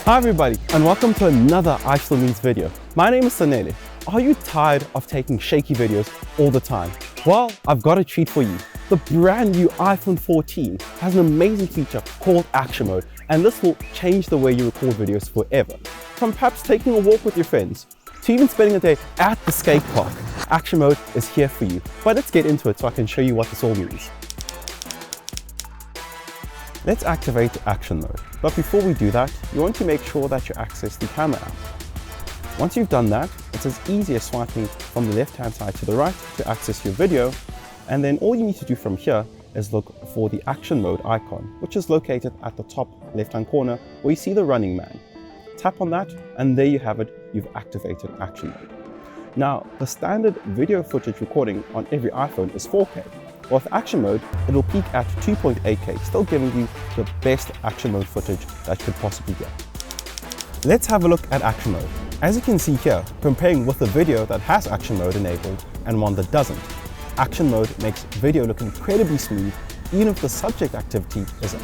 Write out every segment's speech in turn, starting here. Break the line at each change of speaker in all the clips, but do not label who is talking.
Hi everybody, and welcome to another iStore Needs video. My name is Sanele. Are you tired of taking shaky videos all the time? Well, I've got a treat for you. The brand new iPhone 14 has an amazing feature called Action Mode, and this will change the way you record videos forever. From perhaps taking a walk with your friends, to even spending a day at the skate park, Action Mode is here for you. But let's get into it so I can show you what this all means. Let's activate Action Mode. But before we do that, you want to make sure that you access the camera app. Once you've done that, it's as easy as swiping from the left-hand side to the right to access your video. And then all you need to do from here is look for the Action Mode icon, which is located at the top left-hand corner where you see the running man. Tap on that, and there you have it. You've activated Action Mode. Now, the standard video footage recording on every iPhone is 4K. With Action Mode, it'll peak at 2.8K, still giving you the best Action Mode footage that you could possibly get. Let's have a look at Action Mode. As you can see here, comparing with the video that has Action Mode enabled and one that doesn't, Action Mode makes video look incredibly smooth, even if the subject activity isn't.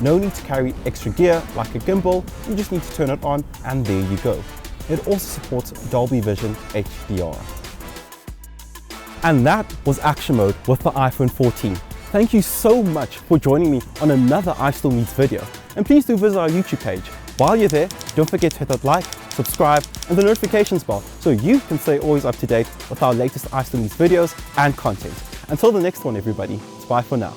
No need to carry extra gear like a gimbal, you just need to turn it on and there you go. It also supports Dolby Vision HDR. And that was Action Mode with the iPhone 14. Thank you so much for joining me on another iStore Needs video. And please do visit our YouTube page. While you're there, don't forget to hit that like, subscribe, and the notifications bell so you can stay always up to date with our latest iStore Needs videos and content. Until the next one, everybody, it's bye for now.